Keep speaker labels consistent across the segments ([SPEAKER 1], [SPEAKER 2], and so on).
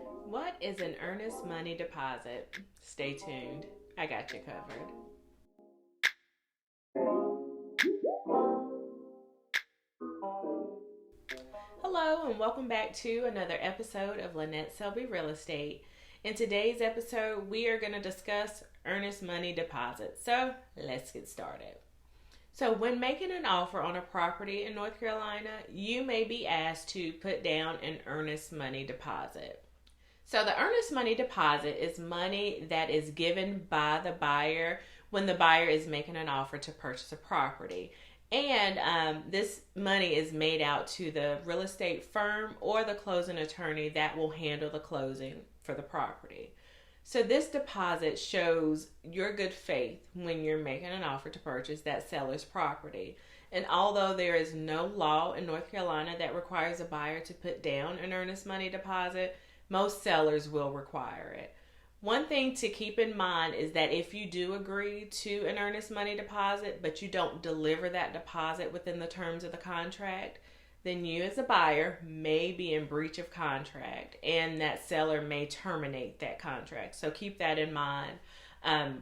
[SPEAKER 1] What is an earnest money deposit? Stay tuned. I got you covered. Hello and welcome back to another episode of Lynette Selby Real Estate. In today's episode, we are going to discuss earnest money deposits. So let's get started. So when making an offer on a property in North Carolina, you may be asked to put down an earnest money deposit. So the earnest money deposit is money that is given by the buyer when the buyer is making an offer to purchase a property. And this money is made out to the real estate firm or the closing attorney that will handle the closing for the property. So this deposit shows your good faith when you're making an offer to purchase that seller's property. And although there is no law in North Carolina that requires a buyer to put down an earnest money deposit, most sellers will require it. One thing to keep in mind is that if you do agree to an earnest money deposit, but you don't deliver that deposit within the terms of the contract, then you as a buyer may be in breach of contract and that seller may terminate that contract. So keep that in mind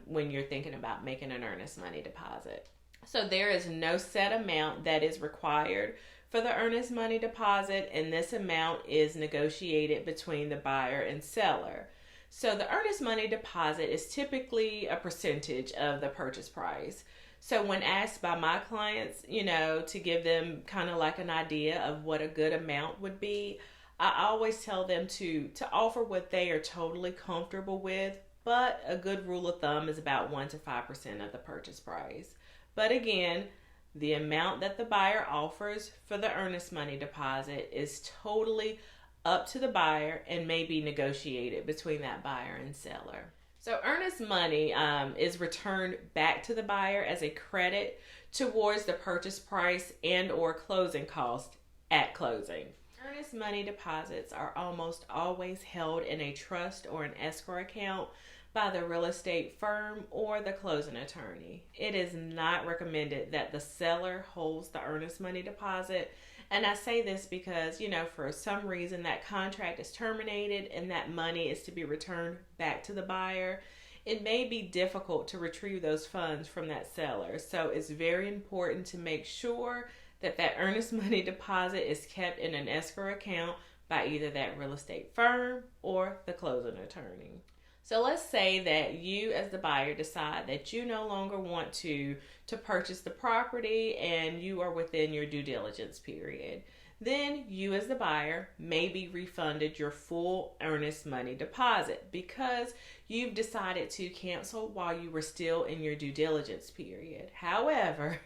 [SPEAKER 1] when you're thinking about making an earnest money deposit. So there is no set amount that is required for the earnest money deposit, and this amount is negotiated between the buyer and seller. So the earnest money deposit is typically a percentage of the purchase price. So when asked by my clients, to give them kind of like an idea of what a good amount would be, I always tell them to offer what they are totally comfortable with, but a good rule of thumb is about 1 to 5% of the purchase price. But again, the amount that the buyer offers for the earnest money deposit is totally up to the buyer and may be negotiated between that buyer and seller. So earnest money is returned back to the buyer as a credit towards the purchase price and or closing cost at closing. Earnest money deposits are almost always held in a trust or an escrow account by the real estate firm or the closing attorney. It is not recommended that the seller holds the earnest money deposit. And I say this because, for some reason that contract is terminated and that money is to be returned back to the buyer, it may be difficult to retrieve those funds from that seller. So it's very important to make sure that that earnest money deposit is kept in an escrow account by either that real estate firm or the closing attorney. So let's say that you as the buyer decide that you no longer want to purchase the property and you are within your due diligence period. Then you as the buyer may be refunded your full earnest money deposit because you've decided to cancel while you were still in your due diligence period. However,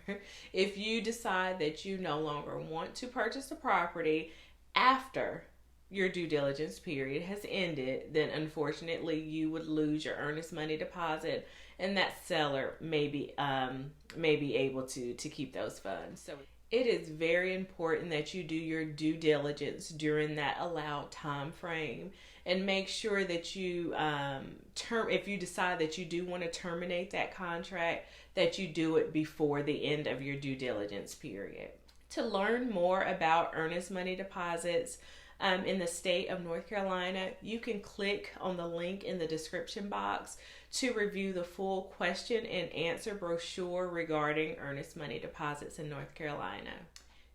[SPEAKER 1] if you decide that you no longer want to purchase the property after your due diligence period has ended, then unfortunately you would lose your earnest money deposit and that seller may be able to keep those funds. So it is very important that you do your due diligence during that allowed time frame and make sure that you if you decide that you do want to terminate that contract, that you do it before the end of your due diligence period. To learn more about earnest money deposits in the state of North Carolina, you can click on the link in the description box to review the full question and answer brochure regarding earnest money deposits in North Carolina.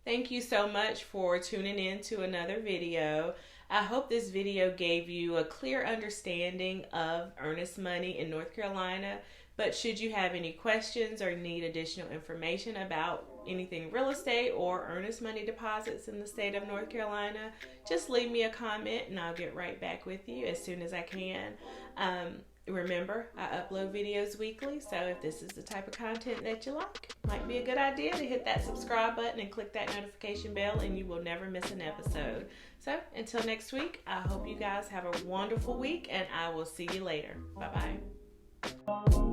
[SPEAKER 1] Thank you so much for tuning in to another video. I hope this video gave you a clear understanding of earnest money in North Carolina. But should you have any questions or need additional information about anything real estate or earnest money deposits in the state of North Carolina, just leave me a comment and I'll get right back with you as soon as I can. Remember, I upload videos weekly, so if this is the type of content that you like, might be a good idea to hit that subscribe button and click that notification bell and you will never miss an episode. So until next week, I hope you guys have a wonderful week and I will see you later. Bye-bye.